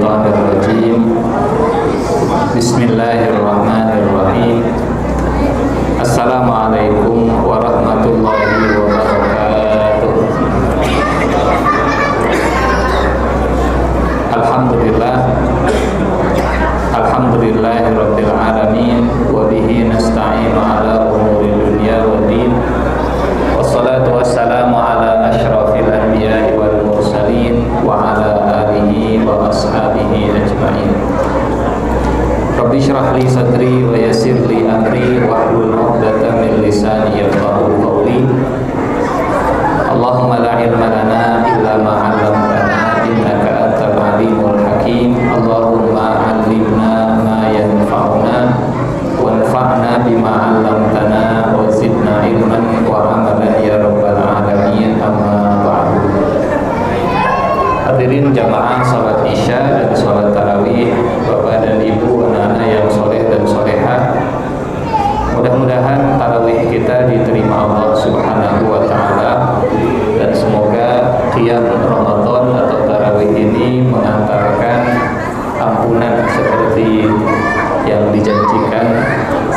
Minasyaitonirrajim. Bismillahirrahmanirrahim. Assalamualaikum warahmatullahi wabarakatuh. Alhamdulillahirabbil alamin wa bihi nasta'inu ala umuri dunya waddin. Wassalatu wassalamu ala asyrafil anbiya'i wal mursalin wa ala alihi wa ashabihi ajma'in. Rabbi shrah li sadri wa yassir li amri wahlul 'uqdatam min lisani yafqahu qawli. Allahumma la ilma lana illa ma 'allamtana innaka antal alimul hakim. Allahumma 'allimna ma yanfa'una wanfa'na bima 'allamtana wa zidna ilman wa 'amalan ya rabbal alamin. Amma ba'du. Hadirin jamaah salat Isya dan salat tarawih, Bapak dan Ibu, anak-anak yang soleh dan solehah, mudah-mudahan tarawih kita diterima Allah Subhanahu wa Ta'ala, dan semoga qiyam Ramadan atau tarawih ini mengantarkan ampunan seperti yang dijanjikan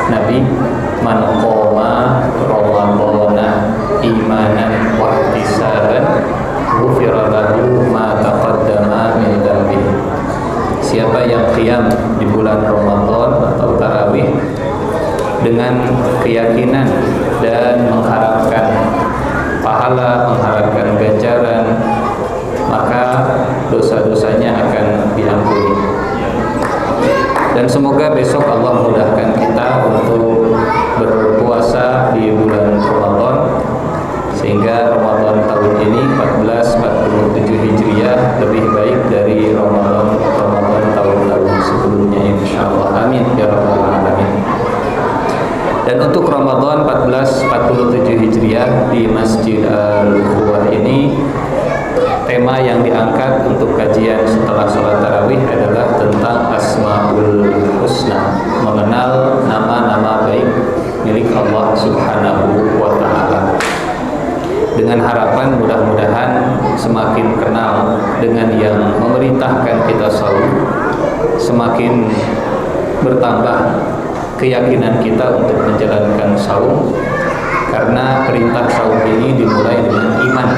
Nabi, man qoma ramadhana imanan wa ihtisaban ghufira lahu ma taqaddama min dhanbi. Siapa yang qiyam di bulan Ramadan atau tarawih dengan keyakinan dan mengharapkan pahala, mengharapkan ganjaran, maka dosa-dosanya akan diampuni. Dan semoga besok Allah mudahkan kita untuk berpuasa di bulan Ramadan, sehingga Ramadan tahun ini 1447 Hijriah lebih baik dari Ramadan tahun-tahun sebelumnya, insyaallah. Amin ya rabbal alamin. Dan untuk Ramadan 1447 Hijriah di Masjid Al-Ukhuwah ini, tema yang diangkat untuk kajian setelah sholat tarawih adalah tentang Asmaul Husna, mengenal nama-nama baik milik Allah Subhanahu wa Ta'ala. Dengan harapan mudah-mudahan semakin kenal dengan yang memerintahkan kita saum, semakin bertambah keyakinan kita untuk menjalankan saum, karena perintah saum ini dimulai dengan iman.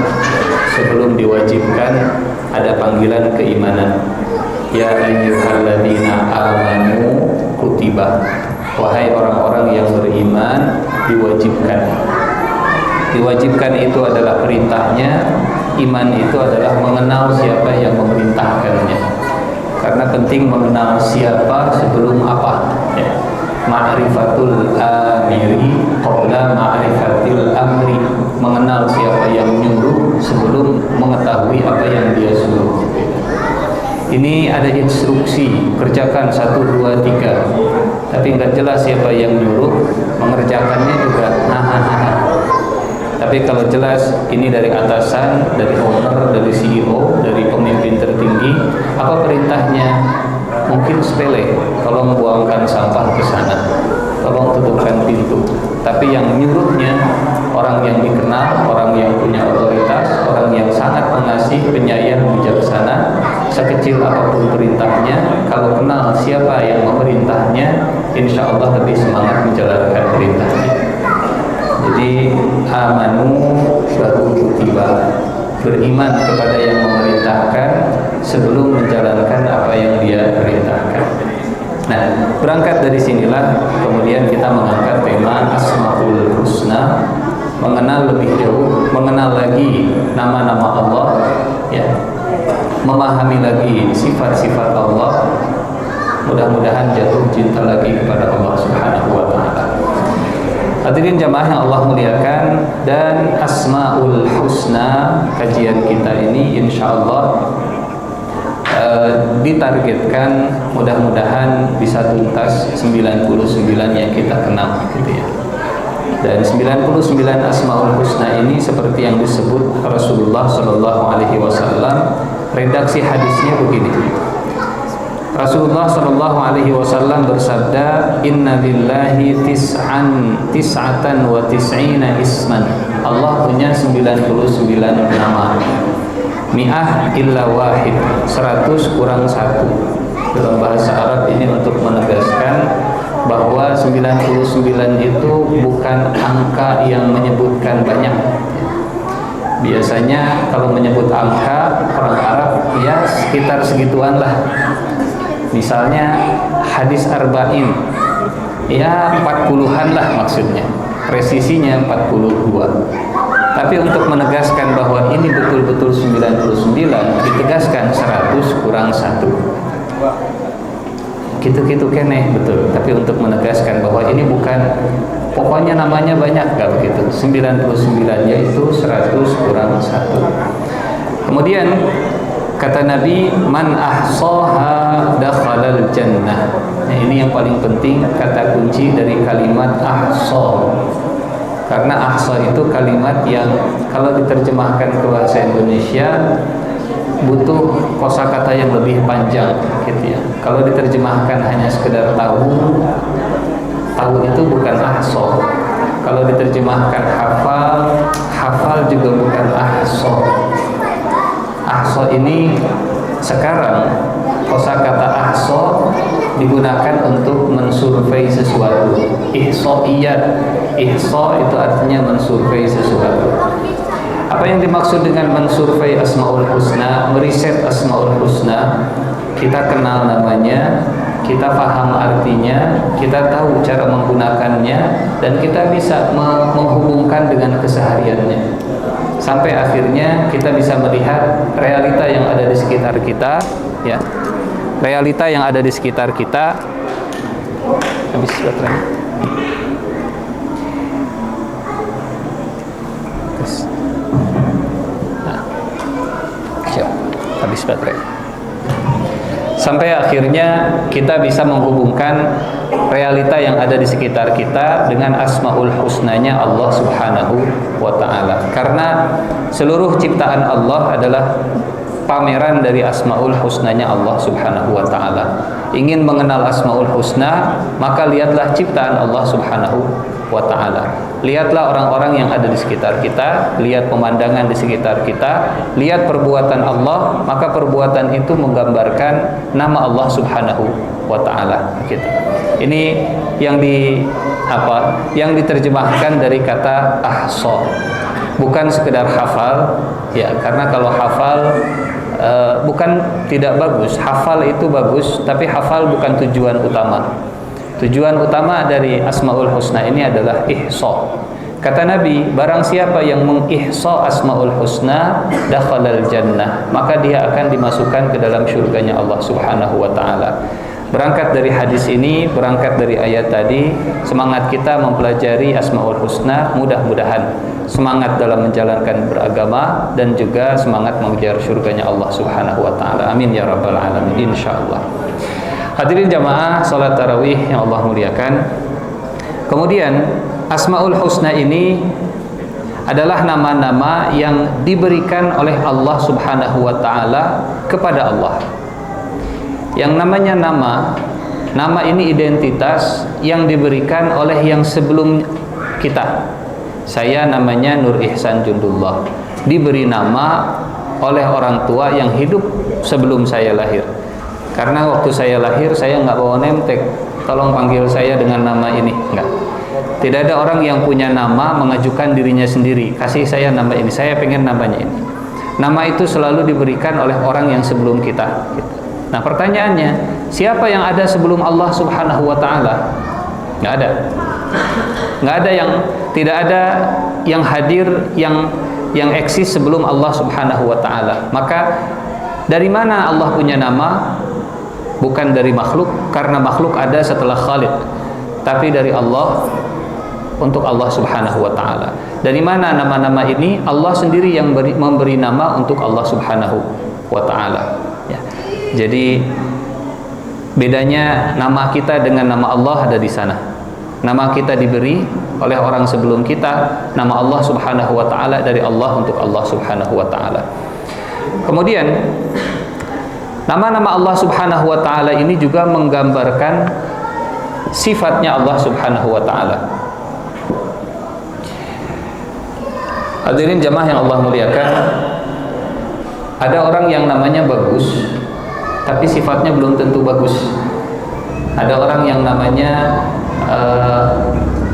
Sebelum diwajibkan ada panggilan keimanan, ya ayyuhalladzina amanu kutiba, wahai orang-orang yang beriman, diwajibkan. Diwajibkan itu adalah perintahnya, iman itu adalah mengenal siapa yang memerintahkannya. Karena penting mengenal siapa sebelum apa, ya. Ma'rifatul amiri qabla ma'rifatil amri, mengenal siapa yang menyuruh sebelum mengetahui apa yang dia suruh. Ini ada instruksi, kerjakan 1, 2, 3, tapi nggak jelas siapa yang nyuruh, mengerjakannya juga Tapi kalau jelas ini dari atasan, dari owner, dari CEO, dari pemimpin tertinggi, apa perintahnya? Mungkin sepele, tolong buangkan sampah ke sana, tolong tutupkan pintu. Tapi yang nyuruhnya orang yang dikenal, orang yang punya otoritas, orang yang sangat pengasih, penyayang, bijaksana. Sekecil apapun perintahnya, kalau kenal siapa yang memerintahnya, insya Allah lebih semangat menjalankan perintahnya. Jadi amanu baru kutiba, beriman kepada yang memerintahkan sebelum menjalankan apa yang dia perintahkan. Nah, berangkat dari sinilah kemudian kita mengangkat tema Asmaul Husna, mengenal lebih jauh, mengenal lagi nama-nama Allah, ya, memahami lagi sifat-sifat Allah. Mudah-mudahan jatuh cinta lagi kepada Allah Subhanahu wa Ta'ala. Hadirin jamaah yang Allah muliakan, dan Asmaul Husna kajian kita ini insyaallah ditargetkan mudah-mudahan bisa tuntas 99 yang kita kenal, gitu ya. Dan 99 Asmaul Husna ini seperti yang disebut Rasulullah Shallallahu Alaihi Wasallam, redaksi hadisnya begini. Rasulullah Shallallahu Alaihi Wasallam bersabda, Inna lillahi tis'atan wa tis'ina isman. Allah punya 99 nama. mi'ah illa wahid, 100 kurang 1. Dalam bahasa Arab ini untuk menegaskan bahwa 99 itu bukan angka yang menyebutkan banyak. Biasanya kalau menyebut angka orang Arab ya sekitar segituan lah. Misalnya hadis arba'in ya 40-an lah maksudnya, presisinya 42. Tapi untuk menegaskan bahwa ini betul-betul 99, ditegaskan 100 kurang 1. Gitu-gitu keneh betul. Tapi untuk menegaskan bahwa ini bukan pokoknya namanya banyak, gak begitu. 99 yaitu 100 kurang 1. Kemudian kata Nabi, man ahsaha dakhalal jannah. Nah, ini yang paling penting, kata kunci dari kalimat ahsa. Karena ahsa itu kalimat yang kalau diterjemahkan ke bahasa Indonesia butuh kosakata yang lebih panjang gitu ya. Kalau diterjemahkan hanya sekedar tahu itu bukan ahsa. Kalau diterjemahkan hafal juga bukan ahsa. Ahsa ini sekarang kosakata ahsa digunakan untuk mensurvei sesuatu. Ihsaiyat, ihsa itu artinya mensurvei sesuatu. Apa yang dimaksud dengan mensurvei Asmaul Husna, meriset Asmaul Husna? Kita kenal namanya, kita paham artinya, kita tahu cara menggunakannya, dan kita bisa menghubungkan dengan kesehariannya. Sampai akhirnya kita bisa melihat realita yang ada di sekitar kita, ya. Realita yang ada di sekitar kita. Habis baterai. Habis baterai. Sampai akhirnya kita bisa menghubungkan realita yang ada di sekitar kita dengan Asmaul Husnanya Allah Subhanahu wa ta'ala. Karena seluruh ciptaan Allah adalah pameran dari Asmaul Husnanya Allah Subhanahu wa ta'ala. Ingin mengenal Asmaul Husna, maka lihatlah ciptaan Allah Subhanahu wa ta'ala. Lihatlah orang-orang yang ada di sekitar kita, lihat pemandangan di sekitar kita, lihat perbuatan Allah, maka perbuatan itu menggambarkan nama Allah Subhanahu wa ta'ala gitu. Ini yang yang diterjemahkan dari kata ahsa. Bukan sekedar hafal ya, karena kalau hafal bukan tidak bagus. Hafal itu bagus, tapi hafal bukan tujuan utama. Tujuan utama dari Asmaul Husna ini adalah ihsa. Kata Nabi, barang siapa yang mengihsa Asmaul Husna dakhalal jannah, maka dia akan dimasukkan ke dalam surganya Allah Subhanahu wa ta'ala. Berangkat dari hadis ini, berangkat dari ayat tadi, semangat kita mempelajari Asmaul Husna, mudah-mudahan semangat dalam menjalankan beragama dan juga semangat mengejar surganya Allah Subhanahu wa ta'ala. Amin ya rabbal alamin, insyaallah. Hadirin jamaah salat tarawih yang Allah muliakan. Kemudian Asmaul Husna ini adalah nama-nama yang diberikan oleh Allah Subhanahu wa ta'ala kepada Allah. Yang namanya nama ini identitas yang diberikan oleh yang sebelum kita. Saya namanya Nur Ihsan Jundullah, diberi nama oleh orang tua yang hidup sebelum saya lahir. Karena waktu saya lahir saya nggak bawa nemtek, tolong panggil saya dengan nama ini, enggak. Tidak ada orang yang punya nama mengajukan dirinya sendiri, kasih saya nama ini, saya pengen namanya ini. Nama itu selalu diberikan oleh orang yang sebelum kita. Nah pertanyaannya, siapa yang ada sebelum Allah Subhanahu wa ta'ala? Nggak ada. Nggak ada yang, tidak ada yang hadir, yang eksis sebelum Allah Subhanahu wa ta'ala. Maka dari mana Allah punya nama? Bukan dari makhluk, karena makhluk ada setelah Khaliq, tapi dari Allah, untuk Allah Subhanahu wa ta'ala. Dari mana nama-nama ini? Allah sendiri yang memberi nama untuk Allah Subhanahu wa ta'ala ya. Jadi bedanya nama kita dengan nama Allah ada di sana. Nama kita diberi oleh orang sebelum kita, nama Allah Subhanahu wa ta'ala dari Allah untuk Allah Subhanahu wa ta'ala. Kemudian nama-nama Allah Subhanahu wa ta'ala ini juga menggambarkan sifatnya Allah Subhanahu wa ta'ala. Hadirin jamaah yang Allah muliakan, Ada orang yang namanya bagus, tapi sifatnya belum tentu bagus. Ada orang yang namanya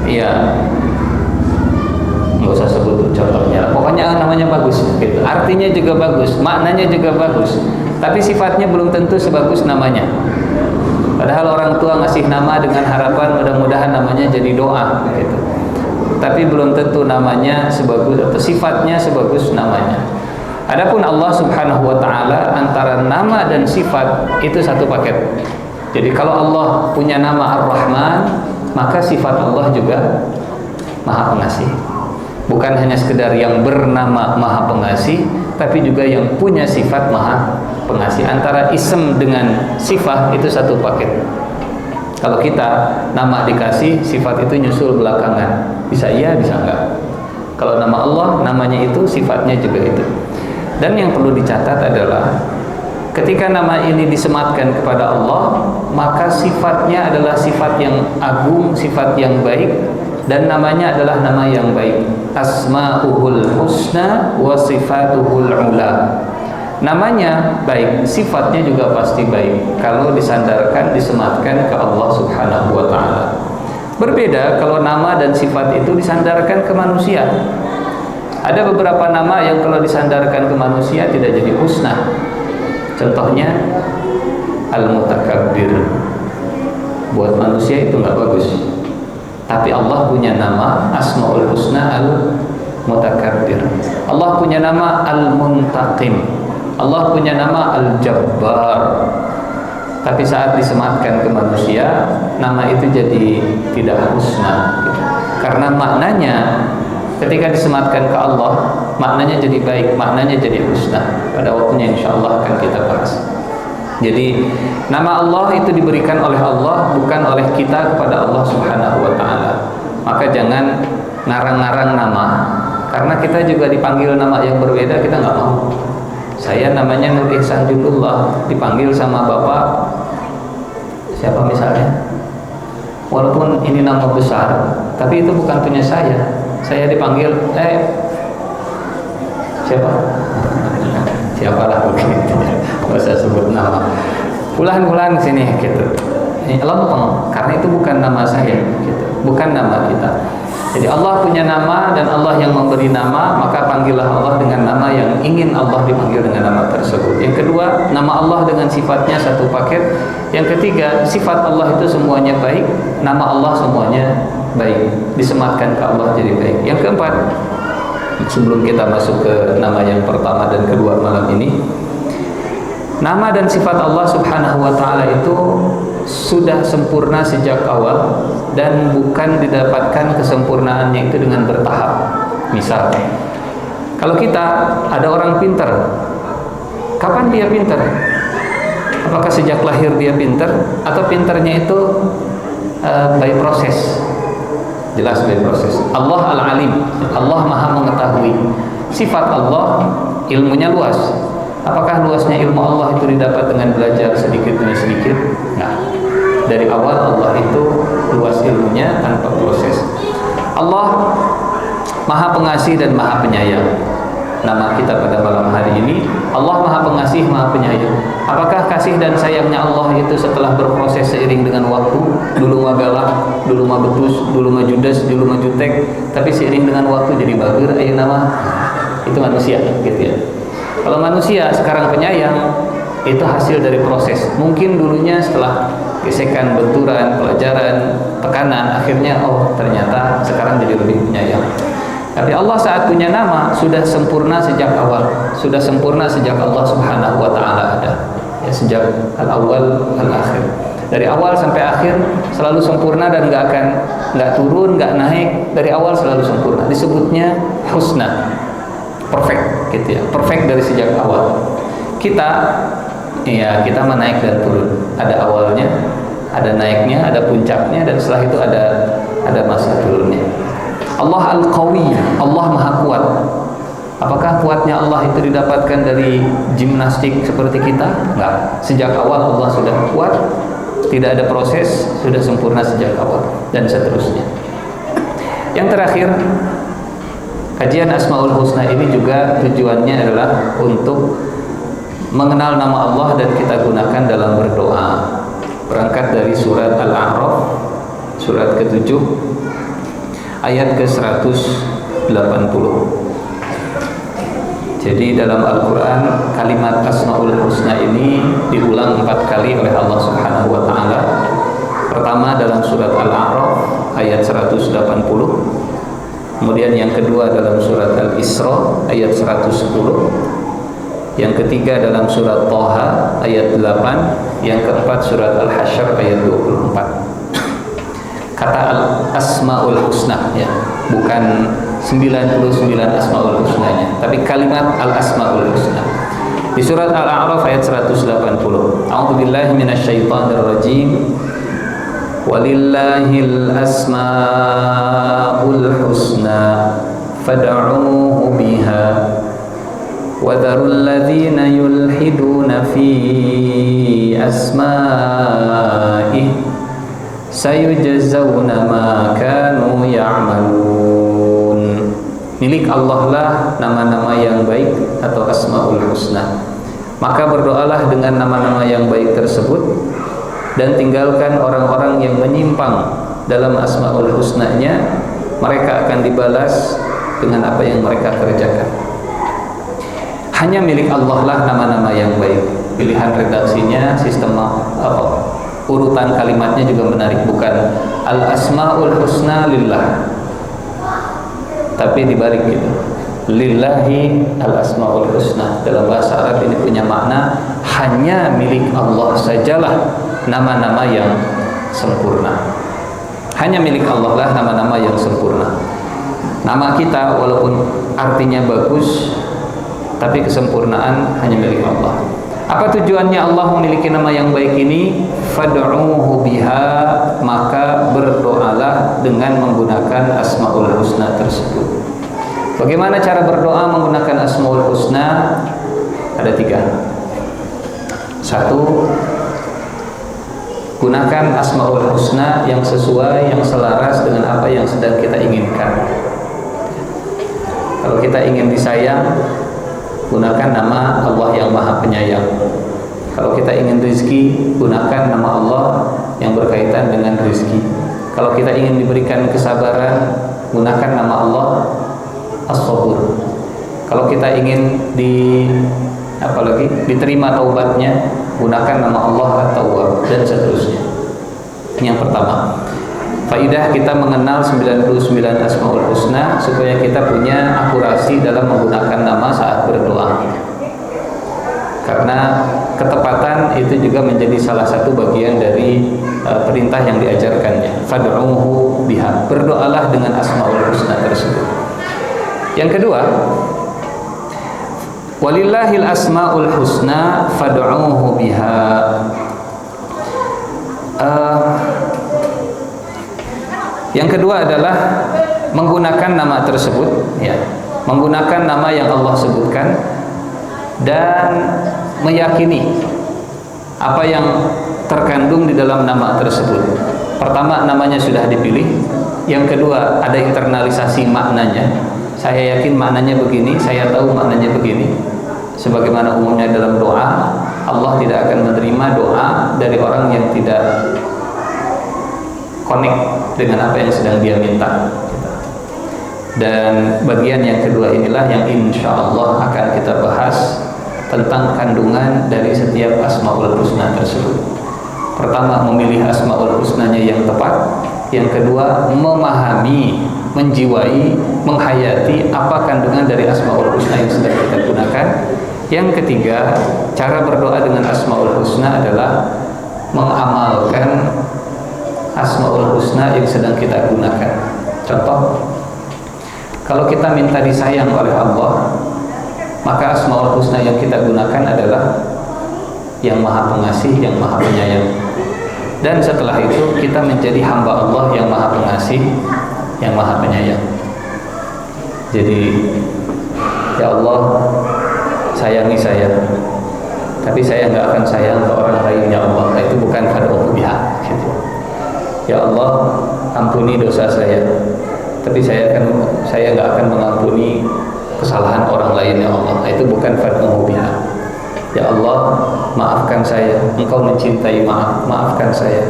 ya nggak usah sebut contohnya, pokoknya namanya bagus gitu. Artinya juga bagus, maknanya juga bagus, tapi sifatnya belum tentu sebagus namanya. Padahal orang tua ngasih nama dengan harapan mudah-mudahan namanya jadi doa gitu. Tapi belum tentu namanya sebagus atau sifatnya sebagus namanya. Adapun Allah Subhanahu wa taala, antara nama dan sifat itu satu paket. Jadi kalau Allah punya nama Ar-Rahman, maka sifat Allah juga Maha Pengasih. Bukan hanya sekedar yang bernama Maha Pengasih, tapi juga yang punya sifat Maha Pengasih. Antara ism dengan sifat itu satu paket. Kalau kita nama dikasih, sifat itu nyusul belakangan. Bisa iya, bisa enggak. Kalau nama Allah, namanya itu, sifatnya juga itu. Dan yang perlu dicatat adalah ketika nama ini disematkan kepada Allah, maka sifatnya adalah sifat yang agung, sifat yang baik, dan namanya adalah nama yang baik. Asma'uhul husna wa sifatuhul ula. Namanya baik, sifatnya juga pasti baik kalau disandarkan, disematkan ke Allah Subhanahu wa taala. Berbeda kalau nama dan sifat itu disandarkan ke manusia. Ada beberapa nama yang kalau disandarkan ke manusia tidak jadi husna. Contohnya Al-Mutakabbir. Buat manusia itu nggak bagus. Tapi Allah punya nama Asmaul Husna Al-Mutakabbir. Allah punya nama Al-Muntaqim. Allah punya nama Al-Jabbar. Tapi saat disematkan ke manusia, nama itu jadi tidak husna gitu. Karena maknanya ketika disematkan ke Allah, maknanya jadi baik, maknanya jadi husna. Pada waktunya insyaAllah akan kita bahas. Jadi nama Allah itu diberikan oleh Allah, bukan oleh kita kepada Allah Subhanahu wa ta'ala. Maka jangan ngarang-ngarang nama, karena kita juga dipanggil nama yang berbeda, kita nggak mau. Saya namanya Nur Ihsan Jundullah, dipanggil sama bapak siapa misalnya, walaupun ini nama besar, tapi itu bukan punya saya. Saya dipanggil siapa? Siapalah begitu, nggak usah sebut nama. Pulang sini gitu. Ini lempeng, karena itu bukan nama saya, gitu. Bukan nama kita. Jadi Allah punya nama dan Allah yang memberi nama, maka panggillah Allah dengan nama yang ingin Allah dipanggil dengan nama tersebut. Yang kedua, nama Allah dengan sifatnya satu paket. Yang ketiga, sifat Allah itu semuanya baik, nama Allah semuanya baik, disematkan ke Allah jadi baik. Yang keempat, sebelum kita masuk ke nama yang pertama dan kedua malam ini, nama dan sifat Allah Subhanahu wa ta'ala itu sudah sempurna sejak awal dan bukan didapatkan kesempurnaannya itu dengan bertahap. Misal, kalau kita ada orang pintar, kapan dia pintar? Apakah sejak lahir dia pintar, atau pintarnya itu by proses? Jelas by proses. Allah Al-Alim, Allah Maha mengetahui. Sifat Allah, ilmunya luas. Apakah luasnya ilmu Allah itu didapat dengan belajar sedikit demi sedikit? Nah, dari awal Allah itu luas ilmunya tanpa proses. Allah Maha Pengasih dan Maha Penyayang. Nama kita pada malam hari ini, Allah Maha Pengasih, Maha Penyayang. Apakah kasih dan sayangnya Allah itu setelah berproses seiring dengan waktu? Dulu mah galak, dulu mah betus, dulu mah judes, dulu mah jutek, tapi seiring dengan waktu jadi bager, ayo nama. Itu manusia gitu ya. Kalau manusia sekarang penyayang, itu hasil dari proses. Mungkin dulunya setelah gesekan, benturan, pelajaran, tekanan, akhirnya ternyata sekarang jadi lebih penyayang. Tapi Allah saat punya nama sudah sempurna sejak awal, sudah sempurna sejak Allah Subhanahu wa ta'ala ada. Ya, sejak al-awwal al-akhir. Dari awal sampai akhir selalu sempurna dan nggak turun, nggak naik. Dari awal selalu sempurna. Disebutnya husna. Perfect gitu ya, perfect dari sejak awal. Kita mah naik dan turun. Ada awalnya, ada naiknya, ada puncaknya, dan setelah itu ada masa turunnya. Allah Al-Qawi, Allah Maha Kuat. Apakah kuatnya Allah itu didapatkan dari gimnastik seperti kita? Enggak. Sejak awal Allah sudah kuat, tidak ada proses, sudah sempurna sejak awal, dan seterusnya. Yang terakhir, kajian Asmaul Husna ini juga tujuannya adalah untuk mengenal nama Allah dan kita gunakan dalam berdoa. Berangkat dari surat Al-A'raf, surat ke-7 ayat ke-180. Jadi dalam Al-Quran kalimat Asmaul Husna ini diulang 4 kali oleh Allah Subhanahu wa Ta'ala. Pertama dalam surat Al-A'raf ayat 180. Kemudian yang kedua dalam surat Al-Isra ayat 110. Yang ketiga dalam surat Thaha ayat 8. Yang keempat surat Al-Hasyr ayat 24. Kata Asmaul Husna ya, bukan 99 Asmaul Husnanya, tapi kalimat Al-Asmaul Husna. Di surat Al-A'raf ayat 180. A'udzubillahi minasyaitonir rajim. Walillahil asmaul husna fad'uuhu biha wa dharul ladzina yulhiduna fi asma'ihi sayujazawna ma kanu ya'malun. Milik Allah lah nama-nama yang baik atau Asmaul Husna. Maka berdoalah dengan nama-nama yang baik tersebut dan tinggalkan orang-orang yang menyimpang dalam Asmaul Husnanya. Mereka akan dibalas dengan apa yang mereka kerjakan. Hanya milik Allah lah nama-nama yang baik. Pilihan redaksinya, sistem urutan kalimatnya juga menarik, bukan Al-Asmaul Husna lillah, tapi dibalik gitu, lillahi Al-Asmaul Husna. Dalam bahasa Arab ini punya makna hanya milik Allah sajalah nama-nama yang sempurna. Hanya milik Allah lah nama-nama yang sempurna. Nama kita walaupun artinya bagus, tapi kesempurnaan hanya milik Allah. Apa tujuannya Allah memiliki nama yang baik ini? Fad'uuhu biha, maka berdoalah dengan menggunakan Asmaul Husna tersebut. Bagaimana cara berdoa menggunakan Asmaul Husna? Ada 3. 1, gunakan Asmaul Husna yang sesuai, yang selaras dengan apa yang sedang kita inginkan. Kalau kita ingin disayang, gunakan nama Allah yang Maha Penyayang. Kalau kita ingin rezeki, gunakan nama Allah yang berkaitan dengan rezeki. Kalau kita ingin diberikan kesabaran, gunakan nama Allah As-Sabur. Kalau kita ingin diterima taubatnya, gunakan nama Allah At-Tawwab, dan seterusnya. Yang pertama, faidah kita mengenal 99 Asmaul Husna supaya kita punya akurasi dalam menggunakan nama saat berdoa. Karena ketepatan itu juga menjadi salah satu bagian dari perintah yang diajarkannya. Fad'uuhu biha, berdoalah dengan Asmaul Husna tersebut. Yang kedua, walillahil asmaul husna fad'uuhu biha. Yang kedua adalah menggunakan nama tersebut, ya, menggunakan nama yang Allah sebutkan dan meyakini apa yang terkandung di dalam nama tersebut. Pertama, namanya sudah dipilih. Yang kedua, ada internalisasi maknanya. Saya yakin maknanya begini, saya tahu maknanya begini. Sebagaimana umumnya dalam doa, Allah tidak akan menerima doa dari orang yang tidak connect dengan apa yang sedang dia minta. Dan bagian yang kedua inilah yang insya Allah akan kita bahas tentang kandungan dari setiap Asmaul Husna tersebut. Pertama, memilih Asmaul Husnanya yang tepat. Yang kedua, memahami, menjiwai, menghayati apa kandungan dari Asmaul Husna yang sedang kita gunakan. Yang ketiga, cara berdoa dengan Asmaul Husna adalah mengamalkan Asmaul Husna yang sedang kita gunakan. Contoh, kalau kita minta disayang oleh Allah, maka Asmaul Husna yang kita gunakan adalah yang Maha Pengasih, yang Maha Penyayang. Dan setelah itu kita menjadi hamba Allah yang Maha Pengasih, yang Maha Penyayang. Jadi, ya Allah, sayangi saya, tapi saya nggak akan sayang ke orang lain, ya Allah. Itu bukan fad'uuhu biha. Ya Allah, ampuni dosa saya, tapi saya nggak akan mengampuni kesalahan orang lain, ya Allah. Itu bukan fad'uuhu biha. Ya Allah, maafkan saya. Engkau mencintai, maafkan saya.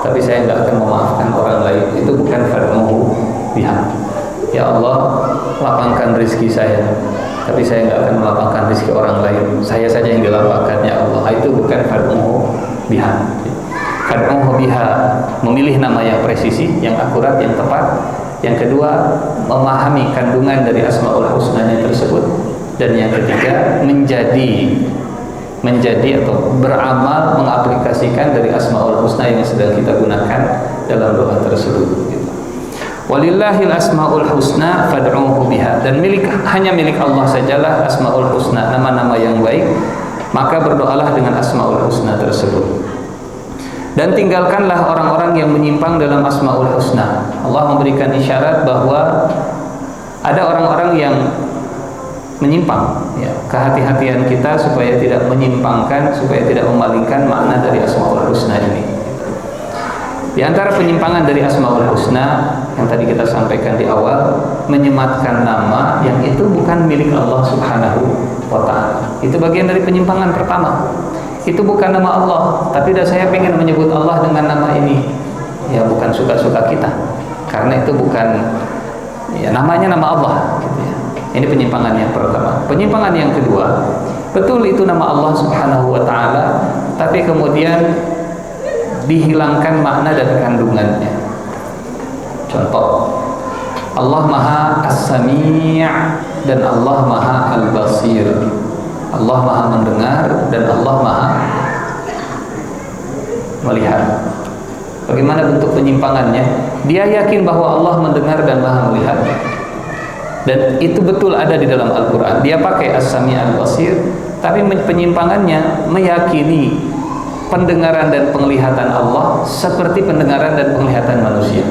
Tapi saya nggak akan memaafkan orang lain. Itu bukan fad'uhu biha. Ya Allah, lapangkan rezeki saya. Tapi saya nggak akan melapangkan rezeki orang lain. Saya saja yang dilapangkan. Ya Allah, itu bukan fad'uhu biha. Fad'uhu biha, memilih nama yang presisi, yang akurat, yang tepat. Yang kedua, memahami kandungan dari Asmaul Husna tersebut. Dan yang ketiga, menjadi atau beramal mengaplikasikan dari Asmaul Husna yang sedang kita gunakan dalam doa tersebut. Walillahil asmaul husna fad'uhu biha, dan hanya milik Allah sajalah Asmaul Husna, nama-nama yang baik, maka berdoalah dengan Asmaul Husna tersebut. Dan tinggalkanlah orang-orang yang menyimpang dalam Asmaul Husna. Allah memberikan isyarat bahwa ada orang-orang yang menyimpang, ya, kehati-hatian kita supaya tidak menyimpangkan, supaya tidak memalingkan makna dari Asmaul Husna ini. Di antara penyimpangan dari Asmaul Husna yang tadi kita sampaikan di awal, menyematkan nama yang itu bukan milik Allah Subhanahu wa Ta'ala. Itu bagian dari penyimpangan pertama. Itu bukan nama Allah, tapi saya ingin menyebut Allah dengan nama ini. Ya, bukan suka-suka kita, karena itu bukan, ya, namanya nama Allah, gitu ya. Ini penyimpangan yang pertama. Penyimpangan yang kedua, betul itu nama Allah Subhanahu wa Ta'ala, tapi kemudian dihilangkan makna dan kandungannya. Contoh, Allah Maha As-Sami' dan Allah Maha Al-Basir. Allah Maha mendengar dan Allah Maha melihat. Bagaimana bentuk penyimpangannya? Dia yakin bahwa Allah mendengar dan Maha melihat, dan itu betul ada di dalam Al-Quran. Dia pakai As-Sami' Al-Basir, tapi penyimpangannya meyakini pendengaran dan penglihatan Allah seperti pendengaran dan penglihatan manusia.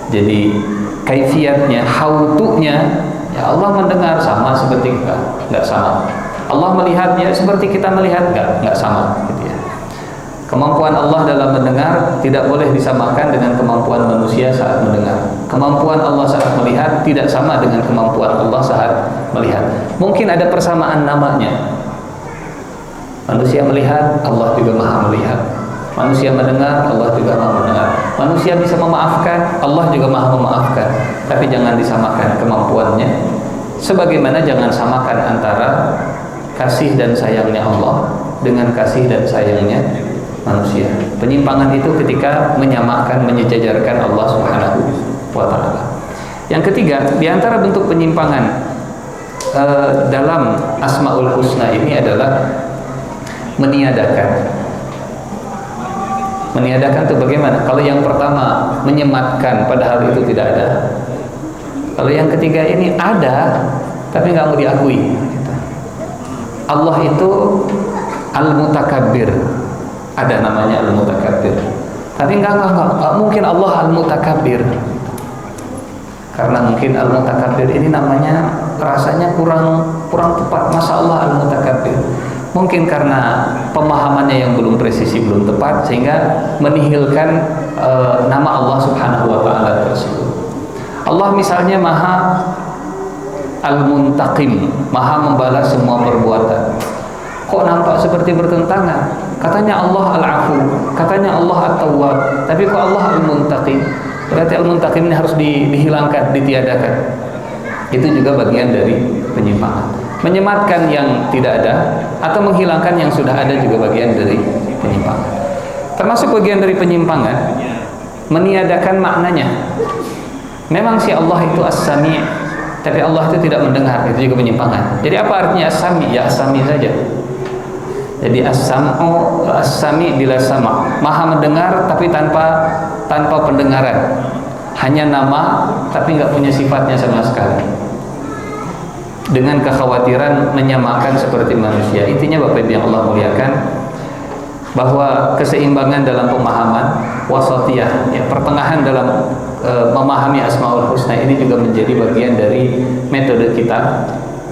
Jadi kaifiatnya, hautunya, ya Allah mendengar sama seperti kita, nggak sama. Allah melihatnya seperti kita melihat, nggak sama, gitu ya. Kemampuan Allah dalam mendengar tidak boleh disamakan dengan kemampuan manusia saat mendengar. Kemampuan Allah saat melihat tidak sama dengan kemampuan Allah saat melihat. Mungkin ada persamaan namanya. Manusia melihat, Allah juga Maha melihat. Manusia mendengar, Allah juga Maha mendengar. Manusia bisa memaafkan, Allah juga Maha memaafkan. Tapi jangan disamakan kemampuannya. Sebagaimana jangan samakan antara kasih dan sayangnya Allah dengan kasih dan sayangnya manusia. Penyimpangan itu ketika menyamakan, menyejajarkan Allah Subhanahu wa Ta'ala. Yang ketiga, di antara bentuk penyimpangan dalam Asmaul Husna ini adalah meniadakan. Meniadakan itu bagaimana? Kalau yang pertama menyematkan padahal itu tidak ada. Kalau yang ketiga ini ada tapi nggak mau diakui. Allah itu Al-Mutakabbir. Ada namanya Al-Mutakabbir. Tapi enggak mungkin Allah Al-Mutakabbir. Karena mungkin Al-Mutakabbir ini namanya rasanya kurang tepat. Masa Allah Al-Mutakabbir? Mungkin karena pemahamannya yang belum presisi, belum tepat, sehingga menihilkan nama Allah Subhanahu wa Ta'ala tersebut. Allah misalnya Maha Al-Muntaqim, Maha membalas semua perbuatan. Kok nampak seperti bertentangan? Katanya Allah Al-Afu, katanya Allah At-Tawwab, tapi kok Allah Al-Muntaqim? Berarti Al-Muntaqim ini harus dihilangkan, ditiadakan. Itu juga bagian dari penyimpangan. Menyematkan yang tidak ada atau menghilangkan yang sudah ada juga bagian dari penyimpangan. Termasuk bagian dari penyimpangan meniadakan maknanya. Memang si Allah itu As-Sami', tapi Allah itu tidak mendengar, itu juga penyimpangan. Jadi apa artinya As-Sami'? Ya As-Sami' saja. Jadi As-Sam'u As-Sami' bila sama', Maha mendengar tapi tanpa pendengaran. Hanya nama tapi nggak punya sifatnya sama sekali. Dengan kekhawatiran menyamakan seperti manusia. Intinya Bapak Ibu yang Allah muliakan, bahwa keseimbangan dalam pemahaman, wasatiyah, ya, pertengahan dalam memahami Asmaul Husna ini juga menjadi bagian dari metode kita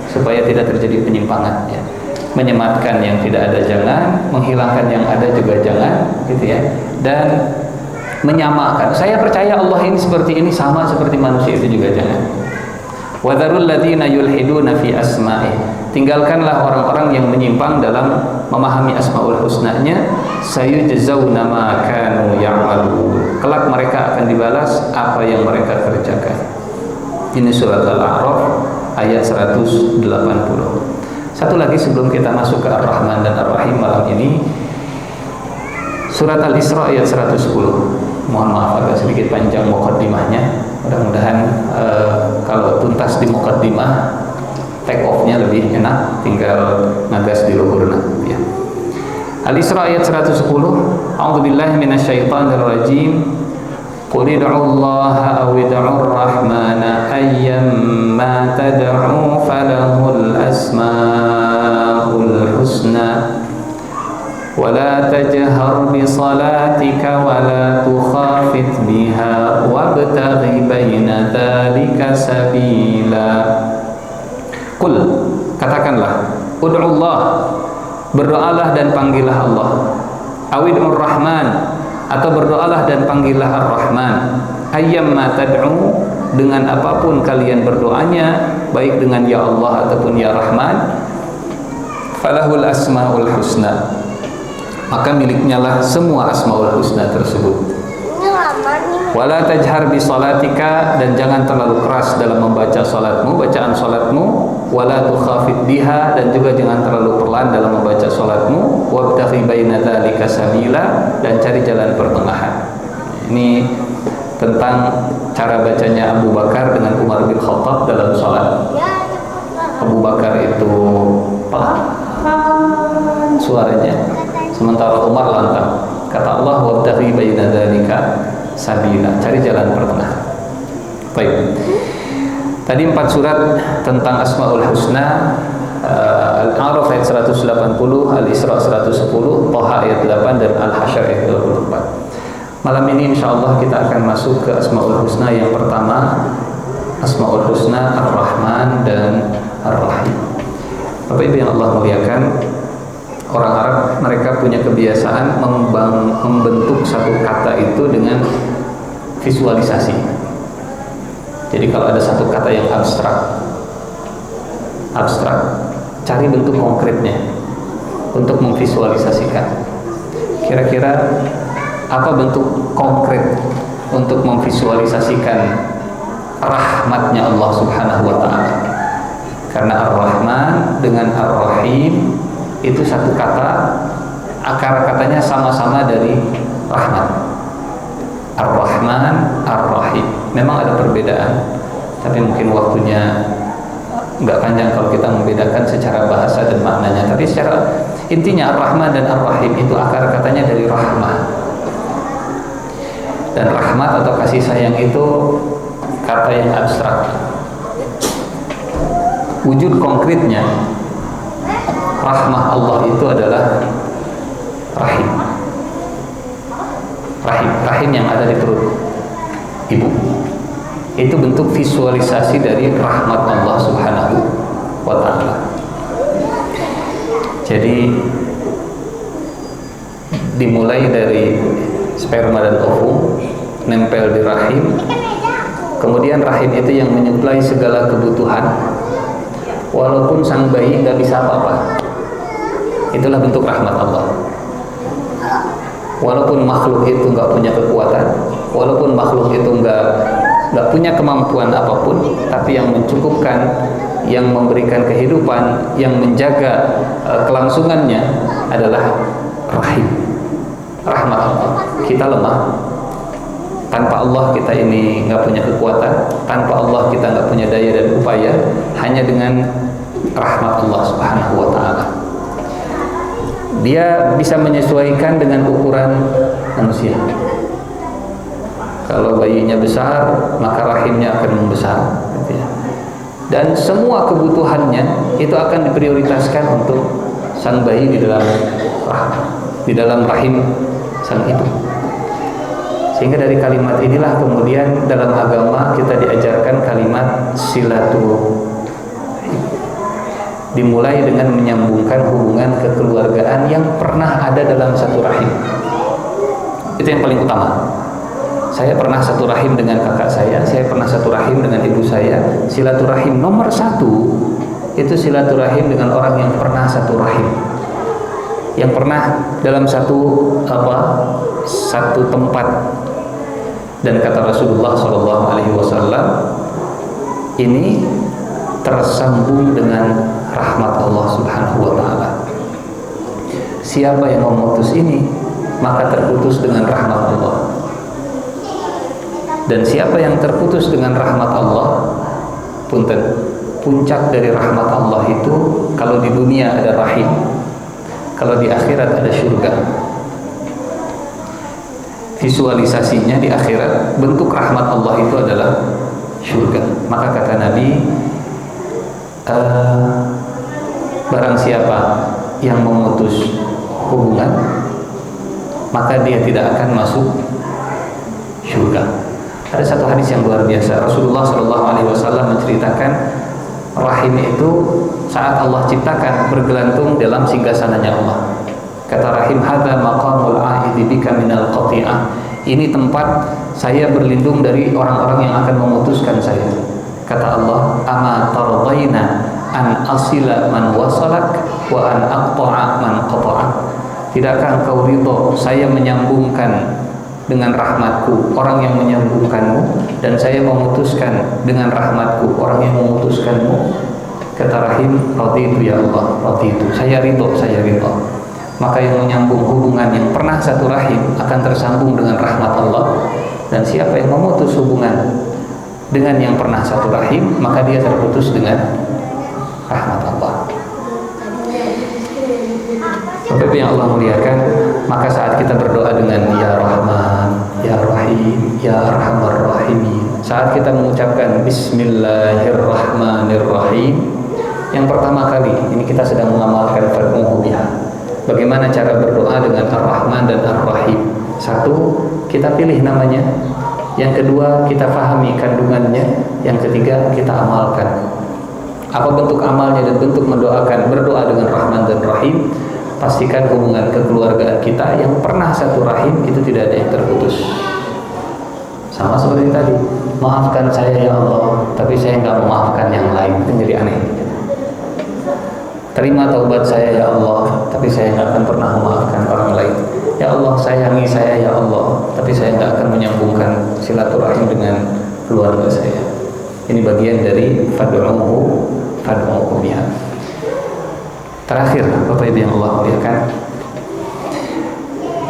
supaya tidak terjadi penyimpangan, ya. Menyematkan yang tidak ada jangan, menghilangkan yang ada juga jangan, gitu ya. Dan menyamakan, saya percaya Allah ini seperti ini, sama seperti manusia, itu juga jangan. Wa dzarul ladzina yulhiduna fi asma'i. Tinggalkanlah orang-orang yang menyimpang dalam memahami Asmaul Husna-Nya. Sayujzauna ma kanu ya'malun. Kelak mereka akan dibalas apa yang mereka kerjakan. Ini surat Al-A'raf ayat 180. Satu lagi sebelum kita masuk ke Ar-Rahman dan Ar-Rahim malam ini, surat Al-Isra ayat 110. Mohon maaf agak sedikit panjang muqaddimahnya. Mudah-mudahan kalau tuntas di muqaddimah, take off-nya lebih enak, tinggal ngagas di luhurna ya. Al-Isra ayat 110. A'udzubillahi minasyaitonir rajim. Qul ud'u Allaha aw ud'u Ar-Rahmana ayyamma tad'u falahul asmaul husna wa la tajhar bi salatika wa la tukhafit biha wabtaghi baina dzalika sabila. Qul, katakanlah, ud'u Allah, berdoalah dan panggillah Allah. Awid'ur Rahman, atau berdoalah dan panggillah Ar-Rahman. Ayyamma tad'u, dengan apapun kalian berdoanya, baik dengan ya Allah ataupun ya Rahman, falahul asmaul husna, maka miliknya lah semua asmaul husna tersebut. Wala tajhar bi salatika, dan jangan terlalu keras dalam membaca salatmu, bacaan salatmu. Wala tukhafit biha, dan juga jangan terlalu pelan dalam membaca salatmu. Wabtaghi baina dzalika sabila, dan cari jalan pertengahan. Ini tentang cara bacanya Abu Bakar dengan Umar bin Khattab dalam salat. Abu Bakar itu pelan suaranya, sementara Umar lantang. Kata Allah, wabtaghi baina dzalika sabila, cari jalan pertengahan. Baik. Tadi 4 surat tentang Asmaul Husna. Al-A'raf ayat 180, Al-Isra 110, Thaha ayat 8 dan Al-Hasyr ayat 24. Malam ini insyaallah kita akan masuk ke Asmaul Husna yang pertama, Asmaul Husna Ar-Rahman dan Ar-Rahim. Bapak Ibu yang Allah muliakan, orang Arab mereka punya kebiasaan membentuk satu kata itu dengan visualisasi. Jadi kalau ada satu kata yang abstrak, cari bentuk konkretnya untuk memvisualisasikan. Kira-kira apa bentuk konkret untuk memvisualisasikan rahmatnya Allah Subhanahu wa ta'ala? Karena Ar-Rahman dengan Ar-Rahim itu satu kata, akar katanya sama-sama dari rahmat. Ar-Rahman, Ar-Rahim. Memang ada perbedaan, tapi mungkin waktunya nggak panjang kalau kita membedakan secara bahasa dan maknanya. Tapi secara intinya Ar-Rahman dan Ar-Rahim itu akar katanya dari rahmah. Dan rahmat atau kasih sayang itu kata yang abstrak. Wujud konkretnya rahmah Allah itu adalah rahim. Rahim yang ada di perut ibu. Itu bentuk visualisasi dari rahmat Allah Subhanahu wa ta'ala. Jadi dimulai dari sperma dan ovum nempel di rahim, kemudian rahim itu yang menyuplai segala kebutuhan, walaupun sang bayi nggak bisa apa-apa. Itulah bentuk rahmat Allah. Walaupun makhluk itu nggak punya kekuatan, walaupun makhluk itu nggak punya kemampuan apapun, tapi yang mencukupkan, yang memberikan kehidupan, yang menjaga kelangsungannya adalah rahim, rahmat Allah. Kita lemah, tanpa Allah kita ini nggak punya kekuatan, tanpa Allah kita nggak punya daya dan upaya, hanya dengan rahmat Allah Subhanahu wa ta'ala. Dia bisa menyesuaikan dengan ukuran manusia. Kalau bayinya besar, maka rahimnya akan membesar, gitu ya. Dan semua kebutuhannya itu akan diprioritaskan untuk sang bayi di dalam rahim sang ibu. Sehingga dari kalimat inilah kemudian dalam agama kita diajarkan kalimat silaturahim. Dimulai dengan menyambungkan hubungan kekeluargaan yang pernah ada dalam satu rahim. Itu yang paling utama. Saya pernah satu rahim dengan kakak saya pernah satu rahim dengan ibu saya. Silaturahim nomor satu itu silaturahim dengan orang yang pernah satu rahim, yang pernah dalam satu tempat. Dan kata Rasulullah SAW, ini tersambung dengan rahmat Allah Subhanahu wa Ta'ala. Siapa yang memutus ini, maka terputus dengan rahmat Allah. Dan siapa yang terputus dengan rahmat Allah, puncak dari rahmat Allah itu, kalau di dunia ada rahim, kalau di akhirat ada surga. Visualisasinya di akhirat, bentuk rahmat Allah itu adalah surga. Maka kata Nabi, barang siapa yang memutus hubungan, maka dia tidak akan masuk surga. Ada satu hadis yang luar biasa. Rasulullah SAW menceritakan rahim itu saat Allah ciptakan bergelantung dalam singgasananya Allah. Kata rahim, hadza maqamul a'idhi bika minal qati'ah. Ini tempat saya berlindung dari orang-orang yang akan memutuskan saya. Kata Allah, ama tardaina an asila man wasalak wa an aqta'a man qata'ak. Tidakkah engkau ridho saya menyambungkan dengan rahmatku orang yang menyambungkanmu, dan saya memutuskan dengan rahmatku orang yang memutuskanmu? Kata rahim, raditu ya Allah, raditu, saya ridho. Maka yang menyambung hubungan yang pernah satu rahim akan tersambung dengan rahmat Allah, dan siapa yang memutus hubungan dengan yang pernah satu rahim, maka dia terputus dengan rahmat Allah. Bapak yang Allah muliakan, maka saat kita berdoa dengan Ya Rahman, Ya Rahim, Ya Arhamar Rahimin, saat kita mengucapkan Bismillahirrahmanirrahim, yang pertama kali ini kita sedang mengamalkan fad'uhu biha. Bagaimana cara berdoa dengan Ar-Rahman dan Ar-Rahim? Satu, kita pilih namanya. Yang kedua, kita pahami kandungannya. Yang ketiga, kita amalkan. Apa bentuk amalnya dan bentuk mendoakan berdoa dengan Rahman dan Rahim? Pastikan hubungan kekeluargaan kita yang pernah satu rahim itu tidak ada yang terputus. Sama seperti tadi, maafkan saya ya Allah, tapi saya nggak memaafkan yang lain, itu jadi aneh. Terima taubat saya ya Allah, tapi saya nggak akan pernah memaafkan orang lain. Ya Allah, sayangi saya ya Allah, tapi saya nggak akan menyambungkan silaturahim dengan keluarga saya. Ini bagian dari fad'uhu biha. Terakhir, Bapak Ibu yang Allah muliakan,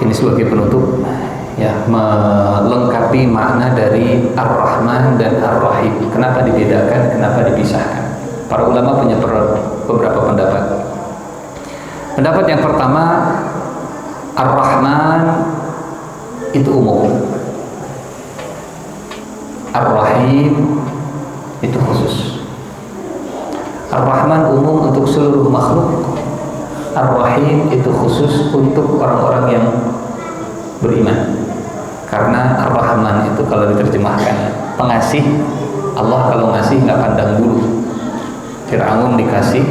ini sebagai penutup, ya, melengkapi makna dari Ar-Rahman dan Ar-Rahim. Kenapa dibedakan? Kenapa dipisahkan? Para ulama punya beberapa pendapat. Pendapat yang pertama, Ar-Rahman itu umum, Ar-Rahim itu khusus. Ar-Rahman umum untuk seluruh makhluk, Ar-Rahim itu khusus untuk orang-orang yang beriman. Karena Ar-Rahman itu kalau diterjemahkan pengasih, Allah kalau ngasih nggak pandang bulu. Fir'aun dikasih,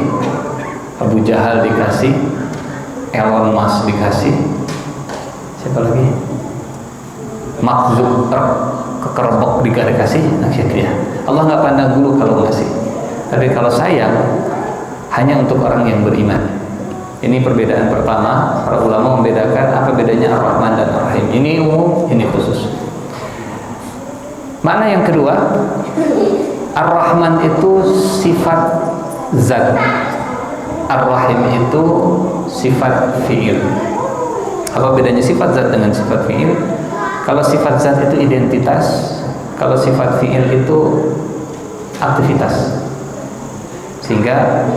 Abu Jahal dikasih, Elon Musk dikasih, siapa lagi? Mark Zuckerberg kekerbok dikasih, nah gitu ya. Allah nggak pandang bulu kalau ngasih. Tapi kalau sayang hanya untuk orang yang beriman. Ini perbedaan pertama. Para ulama membedakan apa bedanya Ar-Rahman dan Ar-Rahim. Ini umum, ini khusus. Mana yang kedua? Ar-Rahman itu sifat zat, Ar-Rahim itu sifat fi'il. Apa bedanya sifat zat dengan sifat fi'il? Kalau sifat zat itu identitas, kalau sifat fi'il itu aktivitas. Sehingga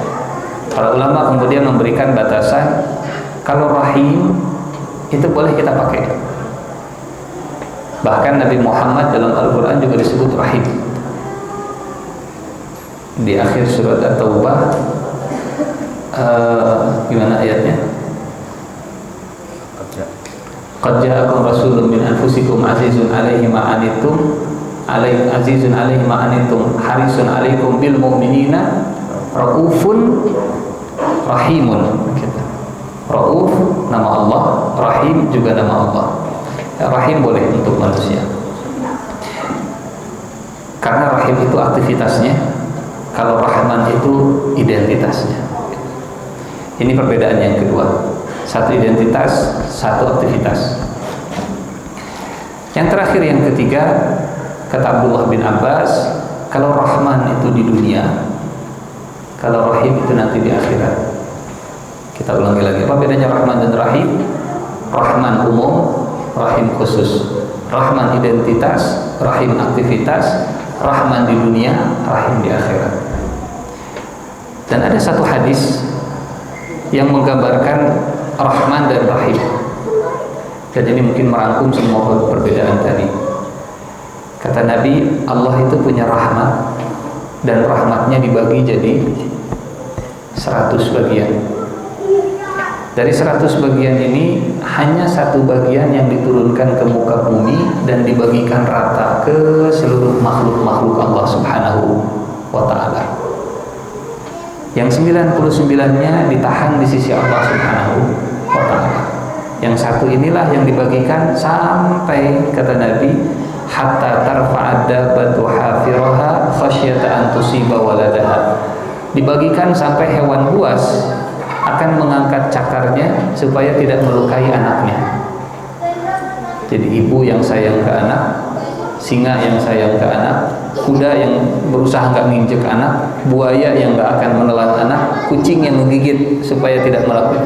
para ulama kemudian memberikan batasan, kalau rahim itu boleh kita pakai. Bahkan Nabi Muhammad dalam Al-Quran juga disebut rahim. Di akhir surat At-Taubah, gimana ayatnya? Qad ja'akum rasulun min anfusikum azizun 'alaihi ma 'anittum azizun 'alaihi ma 'anittum harisun 'alaikum bil mu'minina raufun rahimun. Rauf nama Allah, Rahim juga nama Allah. Ya, Rahim boleh untuk manusia. Karena rahim itu aktivitasnya, kalau rahman itu identitasnya. Ini perbedaan yang kedua. Satu identitas, satu aktivitas. Yang terakhir, yang ketiga, kata Abdullah bin Abbas, kalau rahman itu di dunia, kalau rahim itu nanti di akhirat. Kita ulangi lagi, apa bedanya rahman dan rahim? Rahman umum, rahim khusus. Rahman identitas, rahim aktivitas. Rahman di dunia, rahim di akhirat. Dan ada satu hadis yang menggambarkan Rahman dan Rahim, dan ini mungkin merangkum semua perbedaan tadi. Kata Nabi, Allah itu punya rahmat, dan rahmatnya dibagi jadi 100 bagian. Dari 100 bagian ini, hanya satu bagian yang diturunkan ke muka bumi dan dibagikan rata ke seluruh makhluk-makhluk Allah Subhanahu wa ta'ala. Yang 99-nya ditahan di sisi Allah Subhanahu wa ta'ala. Yang satu inilah yang dibagikan sampai, kata Nabi, hatta tarfa'ad dabbatu hafiraha khasyata an tusiba waladaha. Dibagikan sampai hewan buas akan mengangkat cakarnya supaya tidak melukai anaknya. Jadi ibu yang sayang ke anak, singa yang sayang ke anak, kuda yang berusaha nggak nginjek anak, buaya yang nggak akan menelan anak, kucing yang menggigit supaya tidak melakukan,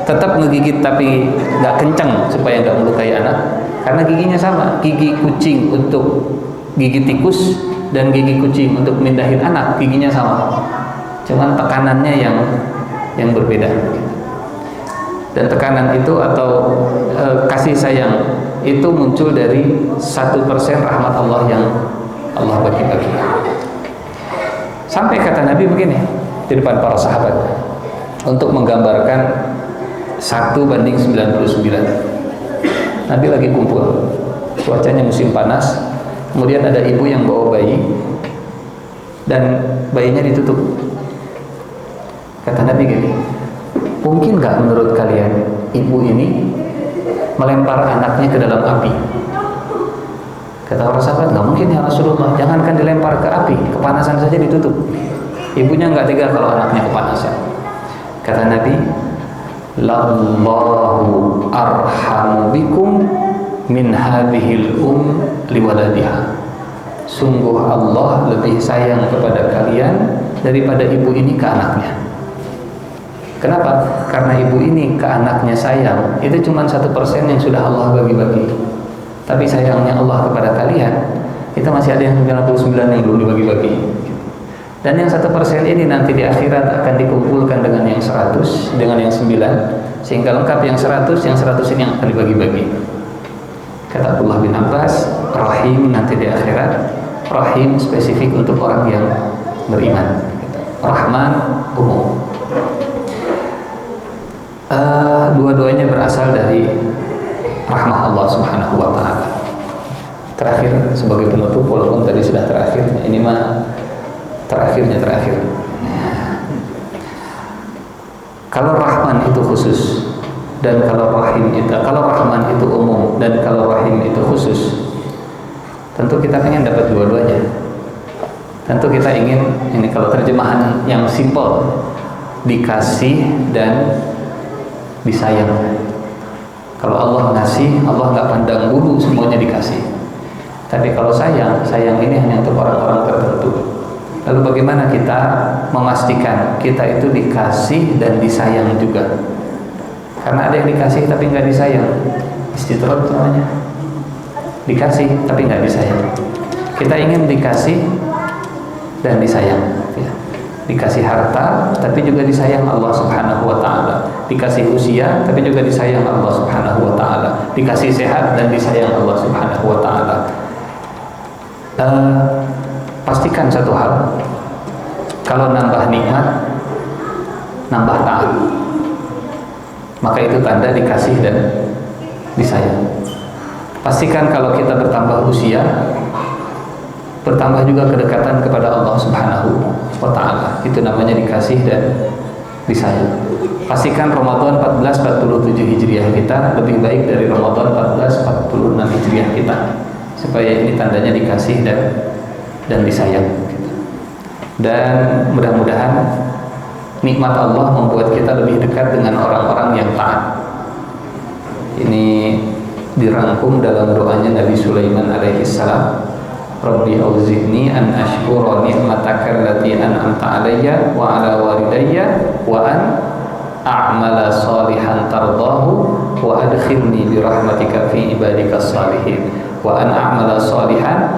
tetap ngegigit tapi nggak kencang supaya nggak melukai anak, karena giginya sama. Gigi kucing untuk gigi tikus dan gigi kucing untuk mindahin anak, giginya sama, cuman tekanannya yang berbeda. Dan tekanan itu atau kasih sayang itu muncul dari 1% rahmat Allah yang Allah bagi-bagi. Sampai kata Nabi begini di depan para sahabat untuk menggambarkan 1:99. Nabi lagi kumpul, cuacanya musim panas, kemudian ada ibu yang bawa bayi dan bayinya ditutup. Kata Nabi gini, mungkin gak menurut kalian ibu ini melempar anaknya ke dalam api? Kata para sahabat, gak mungkin ya Rasulullah, jangankan dilempar ke api, kepanasan saja ditutup. Ibunya gak tega kalau anaknya kepanasan. Kata Nabi, Lallahu arhamu bikum min hadhil liwaladiha. Sungguh Allah lebih sayang kepada kalian daripada ibu ini ke anaknya. Kenapa? Karena ibu ini ke anaknya sayang, itu cuma 1% yang sudah Allah bagi-bagi. Tapi sayangnya Allah kepada kalian, itu masih ada yang 99 yang belum dibagi-bagi. Dan yang 1% ini nanti di akhirat akan dikumpulkan dengan yang 100, dengan yang 9, sehingga lengkap yang 100 ini yang akan dibagi-bagi. Kata Abdullah bin Abbas, rahim nanti di akhirat, rahim spesifik untuk orang yang beriman. Rahman umum. Dua-duanya berasal dari rahmah Allah Subhanahu wa ta'ala. Terakhir sebagai penutup, walaupun tadi sudah terakhir, ini mah terakhir. Kalau Rahman itu khusus dan kalau Rahman itu umum dan kalau Rahim itu khusus, tentu kita ingin dapat dua-duanya. Tentu kita ingin, ini kalau terjemahan yang simple, dikasih dan disayang. Kalau Allah ngasih, Allah nggak pandang bulu, semuanya dikasih. Tapi kalau sayang ini hanya untuk orang-orang tertentu. Lalu bagaimana kita memastikan kita itu dikasih dan disayang juga? Karena ada yang dikasih tapi nggak disayang, istidrak namanya. Dikasih tapi nggak disayang. Kita ingin dikasih dan disayang, ya. Dikasih harta tapi juga disayang Allah Subhanahu wa ta'ala. Dikasih usia tapi juga disayang Allah Subhanahu wa ta'ala. Dikasih sehat dan disayang Allah Subhanahu wa ta'ala. Pastikan satu hal, kalau nambah nikmat, nambah taat, maka itu tanda dikasih dan disayang. Pastikan kalau kita bertambah usia, bertambah juga kedekatan kepada Allah Subhanahu wa ta'ala, itu namanya dikasih dan disayang. Pastikan Ramadan 1447 Hijriah kita lebih baik dari Ramadan 1446 Hijriah kita, supaya ini tandanya dikasih dan dan disayang. Dan mudah-mudahan nikmat Allah membuat kita lebih dekat dengan orang-orang yang taat. Ini dirangkum dalam doanya Nabi Sulaiman alaihissalam, Rabbi auzi'ni an ashkura ni'mataka allati an'amta alayya wa ala walidayya wa an a'mala salihan tardahu wa adkhilni bi rahmatika fi ibadikas salihin wa an a'mala salihan.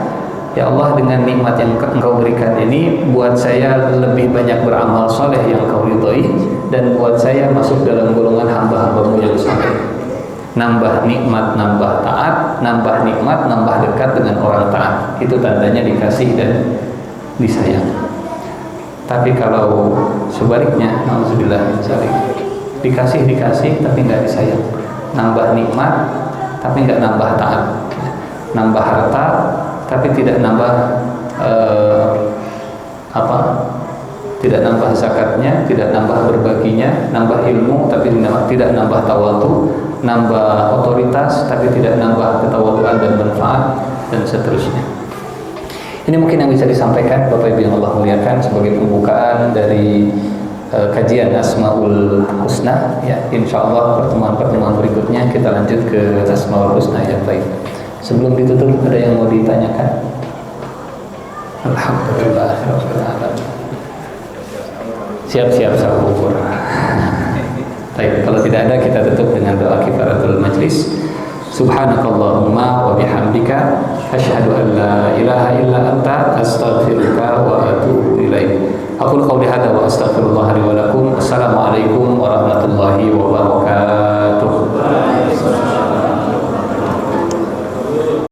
Ya Allah, dengan nikmat yang Engkau berikan ini, buat saya lebih banyak beramal soleh yang Kau ridhoi, dan buat saya masuk dalam golongan hamba-hambamu yang saleh. Nambah nikmat, nambah taat, nambah nikmat, nambah dekat dengan orang taat. Itu tandanya dikasih dan disayang. Tapi kalau sebaliknya, alhamdulillah, dikasih tapi nggak disayang. Nambah nikmat, tapi nggak nambah taat. Nambah harta, tapi tidak nambah tidak nambah zakatnya, tidak nambah berbaginya, nambah ilmu tapi tidak nambah tawadu, nambah otoritas tapi tidak nambah ketawaduan dan manfaat, dan seterusnya. Ini mungkin yang bisa disampaikan Bapak Ibu yang Allah muliakan sebagai pembukaan dari kajian Asmaul Husna. Ya, insyaallah pertemuan berikutnya kita lanjut ke Asmaul Husna yang lain. Sebelum ditutup, ada yang mau ditanyakan? Alhamdulillah. Siap-siap sahur. Baik, kalau tidak ada, kita tutup dengan doa kifaratul majlis. Subhanakallahumma wa bihamdika asyhadu an la ilaha illa anta astaghfiruka wa atubu ilaik. Aqulu qawli hadza wa astaghfirullah li wa lakum. Assalamualaikum warahmatullahi wabarakatuh.